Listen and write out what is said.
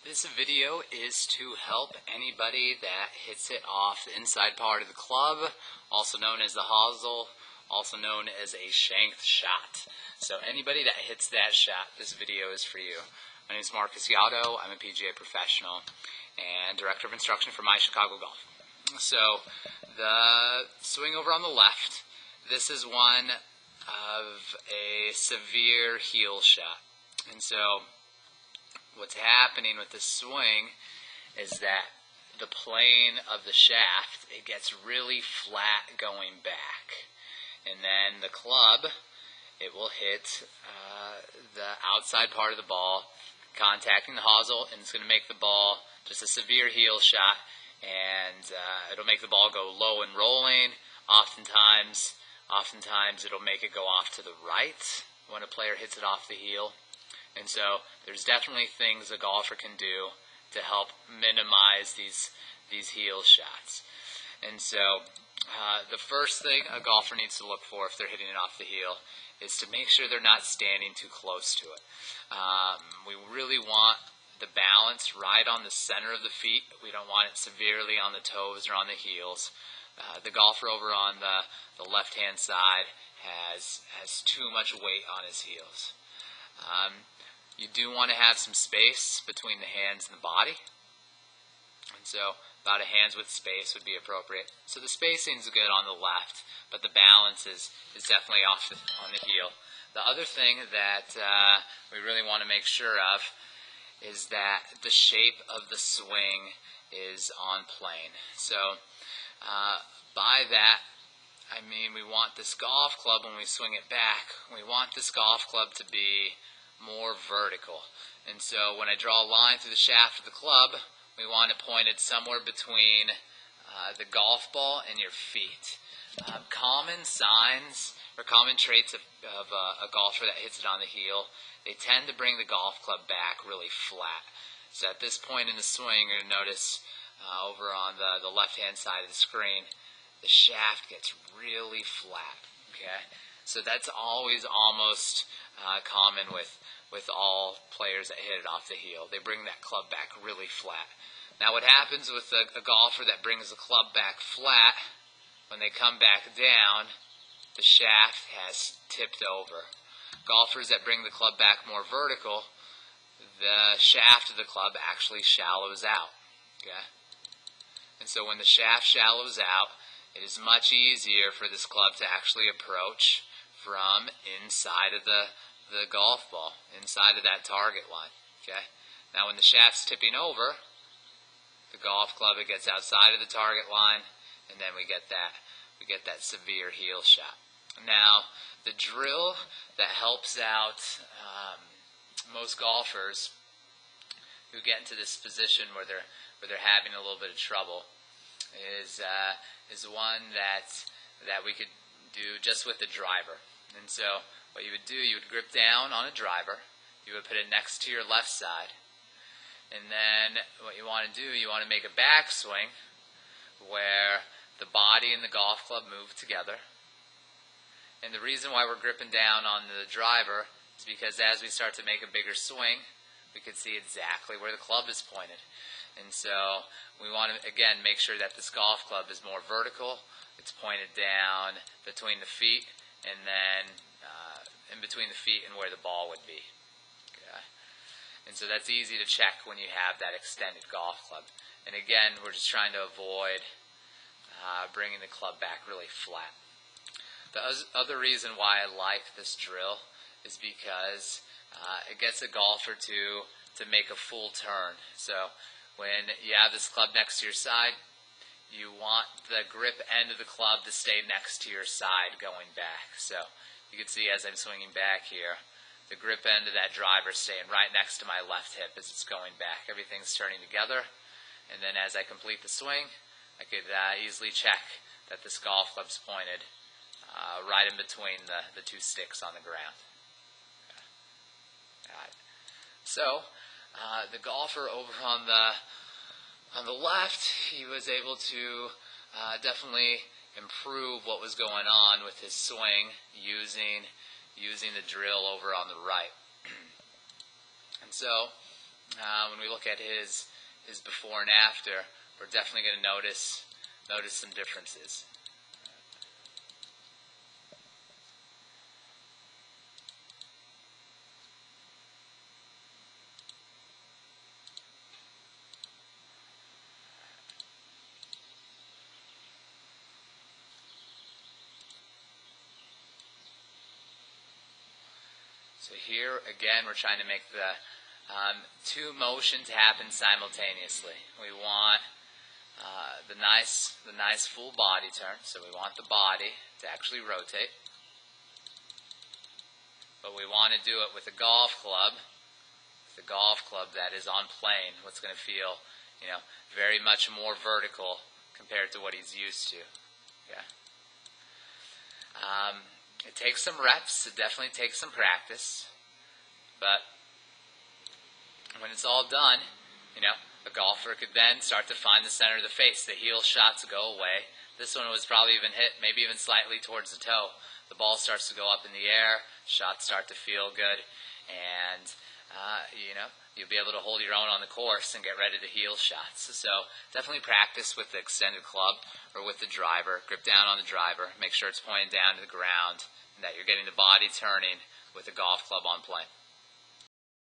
This video is to help anybody that hits it off the inside part of the club, also known as the hosel, also known as a Shanks shot. So anybody that hits that shot, this video is for you. My name is Yado. I'm a PGA professional and director of instruction for My Chicago Golf. So the swing over on the left, this is one of a severe heel shot. And so what's happening with this swing is that the plane of the shaft, it gets really flat going back. And then the club, it will hit the outside part of the ball, contacting the hosel, and it's going to make the ball just a severe heel shot, and it'll make the ball go low and rolling. Oftentimes it'll make it go off to the right when a player hits it off the heel. And so there's definitely things a golfer can do to help minimize these heel shots. And so the first thing a golfer needs to look for if they're hitting it off the heel is to make sure they're not standing too close to it. We really want the balance right on the center of the feet. We don't want it severely on the toes or on the heels. The golfer over on the left-hand side has too much weight on his heels. You do want to have some space between the hands and the body. And so about a hand's width space would be appropriate. So the spacing is good on the left, but the balance is definitely off on the heel. The other thing that we really want to make sure of is that the shape of the swing is on plane. So by that, I mean we want this golf club, when we swing it back, we want this golf club to be more vertical. And so when I draw a line through the shaft of the club, we want it pointed somewhere between the golf ball and your feet. Common signs or common traits of a golfer that hits it on the heel, they tend to bring the golf club back really flat. So at this point in the swing, you're going to notice over on the left-hand side of the screen, the shaft gets really flat. Okay, so that's always almost common with all players that hit it off the heel. They bring that club back really flat. Now what happens with a golfer that brings the club back flat, when they come back down, the shaft has tipped over. Golfers that bring the club back more vertical, the shaft of the club actually shallows out. Okay? And so when the shaft shallows out, it is much easier for this club to actually approach from inside of the golf ball, inside of that target line. Okay? Now when the shaft's tipping over, the golf club, it gets outside of the target line, and then we get that severe heel shot. Now, the drill that helps out most golfers who get into this position where they're having a little bit of trouble is one that we could do just with the driver. And so what you would do, you would grip down on a driver, you would put it next to your left side, and then what you want to do, you want to make a backswing where the body and the golf club move together. And the reason why we're gripping down on the driver is because as we start to make a bigger swing, we can see exactly where the club is pointed. And so we want to, again, make sure that this golf club is more vertical. It's pointed down between the feet, and then in between the feet and where the ball would be. Okay? And so that's easy to check when you have that extended golf club. And again, we're just trying to avoid bringing the club back really flat. The other reason why I like this drill is because it gets a golfer to make a full turn. So when you have this club next to your side, you want the grip end of the club to stay next to your side going back. So you can see as I'm swinging back here, the grip end of that driver staying right next to my left hip as it's going back. Everything's turning together, and then as I complete the swing, I could easily check that this golf club's pointed right in between the two sticks on the ground. Okay. All right. So the golfer over on the left, he was able to definitely improve what was going on with his swing using the drill over on the right. And so when we look at his before and after, we're definitely going to notice some differences. So here again, we're trying to make the two motions happen simultaneously. We want the nice full body turn. So we want the body to actually rotate, but we want to do it with a golf club. The golf club that is on plane, what's going to feel, very much more vertical compared to what he's used to. Yeah. It takes some reps. It definitely takes some practice. But when it's all done, a golfer could then start to find the center of the face. The heel shots go away. This one was probably even hit, maybe even slightly towards the toe. The ball starts to go up in the air. Shots start to feel good. And, you'll be able to hold your own on the course and get ready to heel shots. So definitely practice with the extended club or with the driver. Grip down on the driver. Make sure it's pointing down to the ground and that you're getting the body turning with the golf club on plane.